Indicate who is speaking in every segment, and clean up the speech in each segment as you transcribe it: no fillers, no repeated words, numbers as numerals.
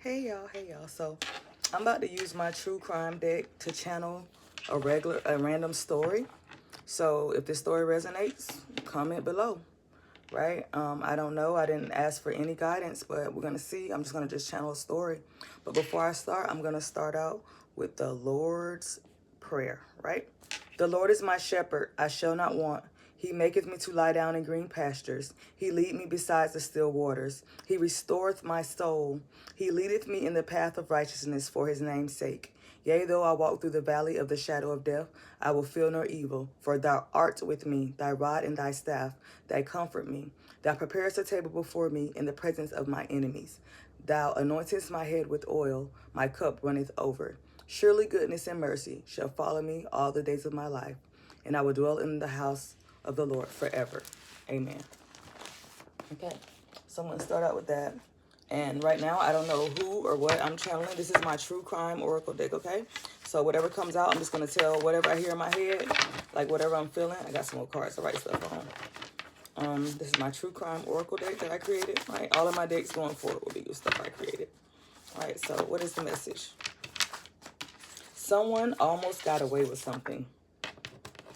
Speaker 1: Hey y'all. So I'm about to use my true crime deck to channel a random story. So if this story resonates, comment below. Right? I don't know. I didn't ask for any guidance, but we're gonna see. I'm just gonna just channel a story. But before I start, I'm gonna start out with the Lord's Prayer, right? The Lord is my shepherd, I shall not want. He maketh me to lie down in green pastures. He lead me beside the still waters. He restoreth my soul. He leadeth me in the path of righteousness for his name's sake. Yea, though I walk through the valley of the shadow of death, I will fear no evil, for thou art with me, thy rod and thy staff, they comfort me. Thou preparest a table before me in the presence of my enemies. Thou anointest my head with oil, my cup runneth over. Surely goodness and mercy shall follow me all the days of my life, and I will dwell in the house of the Lord forever. Amen. Okay, so I'm going to start out with that. And right now, I don't know who or what I'm channeling. This is my true crime oracle deck, okay? So whatever comes out, I'm just going to tell whatever I hear in my head, like whatever I'm feeling. I got some more cards to write stuff on. This is my true crime oracle deck that I created, right? All of my decks going forward will be your stuff I created. All right, so what is the message? Someone almost got away with something,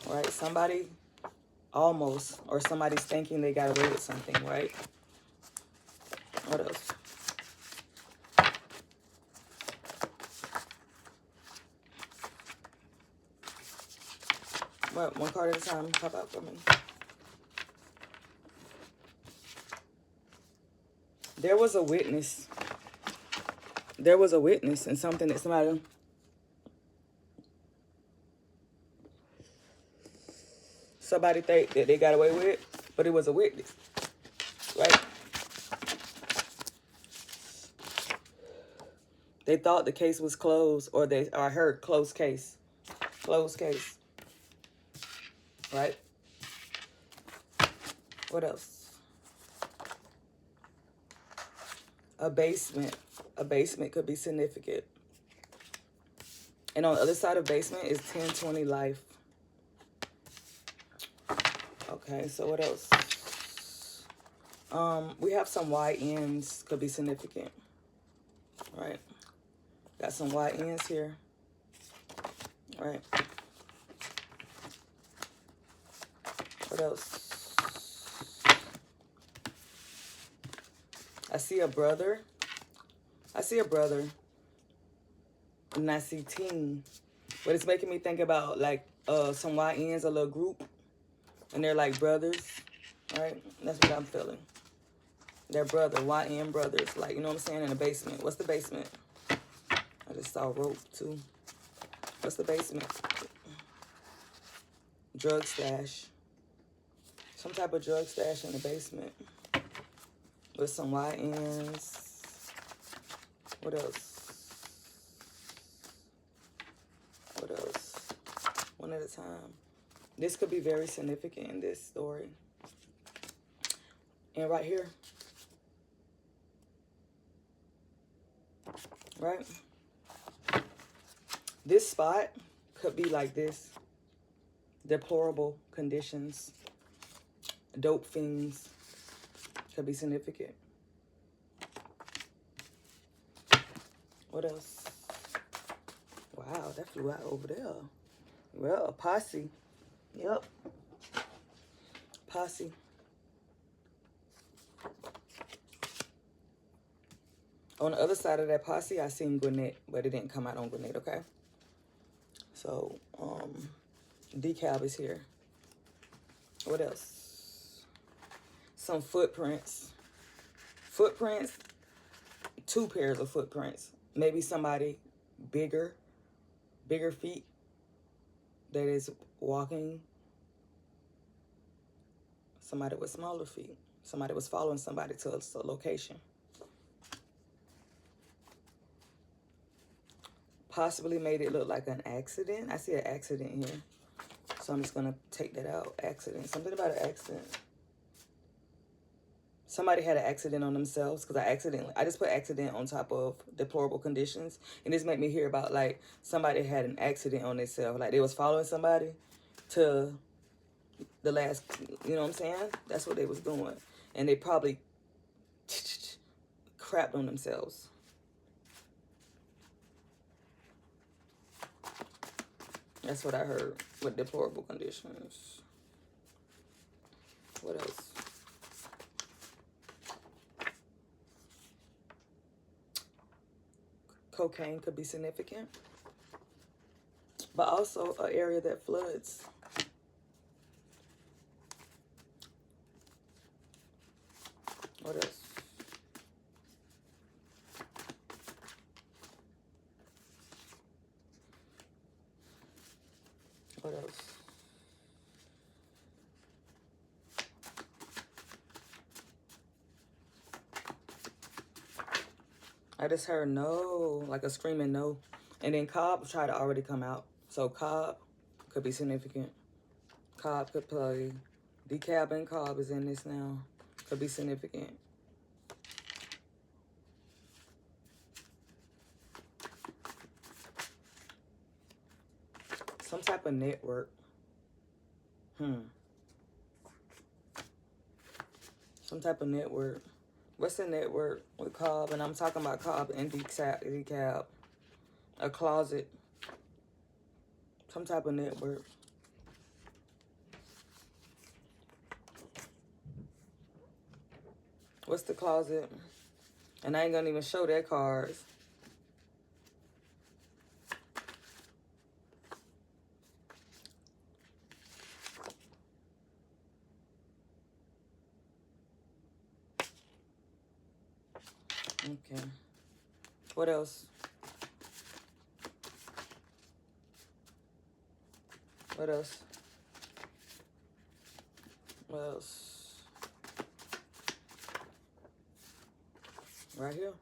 Speaker 1: right? Somebody almost, or somebody's thinking they got away with something, right? What else? What, one card at a time, pop out for me. There was a witness. There was a witness and something that somebody think that they got away with it, but it was a witness, right? They thought the case was closed, or I heard closed case, right? What else? A basement could be significant. And on the other side of basement is 1020 life. Okay, so what else? We have some YNs, could be significant, right? Got some YNs here, right? What else? I see a brother, and I see teen, but it's making me think about like some YNs, a little group, and they're like brothers, right? That's what I'm feeling. They're YN brothers, like, you know what I'm saying, in the basement. What's the basement? I just saw rope too. What's the basement? Drug stash. Some type of drug stash in the basement with some YNs. What else? What else? One at a time. This could be very significant in this story. And right here, right? This spot could be like this. Deplorable conditions. Dope fiends. Could be significant. What else? Wow, that flew out over there. Well, a posse. Yep. Posse. On the other side of that posse, I seen Gwinnett, but it didn't come out on Gwinnett, okay? So, decal is here. What else? Some footprints. Footprints, 2 pairs of footprints. Maybe somebody bigger feet that is walking. Somebody with smaller feet. Somebody was following somebody to a location. Possibly made it look like an accident. I see an accident here. So I'm just going to take that out. Accident. Something about an accident. Somebody had an accident on themselves, because I just put accident on top of deplorable conditions. And this made me hear about, like, somebody had an accident on themselves. Like, they was following somebody to the last, you know what I'm saying? That's what they was doing. And they probably crapped on themselves. That's what I heard with deplorable conditions. What else? Cocaine could be significant, but also an area that floods. What else? What else? I just heard no, like a screaming no. And then Cobb tried to already come out. So Cobb could be significant. Cobb could play. Decab and Cobb is in this now. Could be significant. Some type of network. Some type of network. What's the network with Cobb? And I'm talking about Cobb and Decab. A closet. Some type of network. What's the closet? And I ain't gonna even show their cards. Okay. What else? What else? What else? Right here.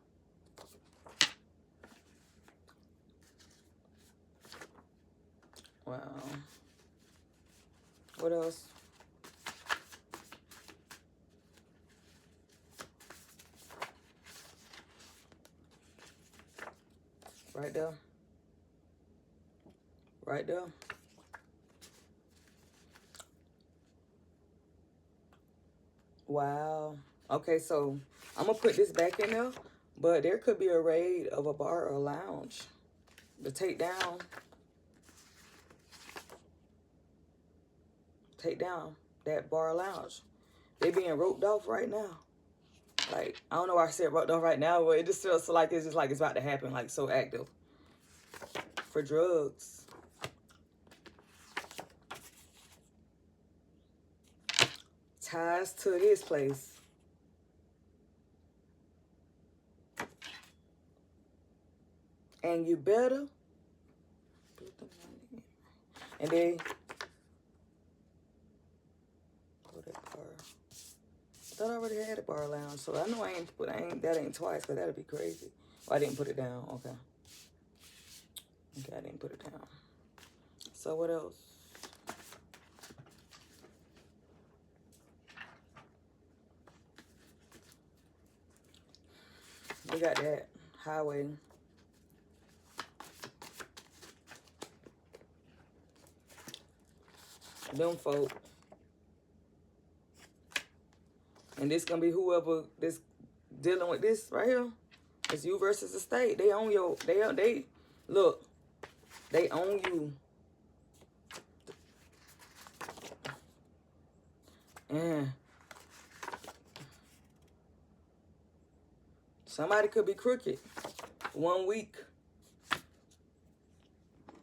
Speaker 1: Wow. What else? Right there. Right there. Wow. Okay, so I'm going to put this back in there, but there could be a raid of a bar or a lounge to take down that bar or lounge. They being roped off right now. Like, I don't know why I said roped off right now, but it just feels like it's just like it's about to happen, like so active. For drugs. Ties to this place. And you better put the money in. And then put that bar. I thought I already had a bar lounge, so I know that ain't twice, because that'd be crazy. Oh, I didn't put it down. Okay. Okay, I didn't put it down. So what else? We got that highway. Them folk. And this gonna be whoever this dealing with this right here. It's you versus the state. They own your, they look, they own you. And somebody could be crooked 1 week.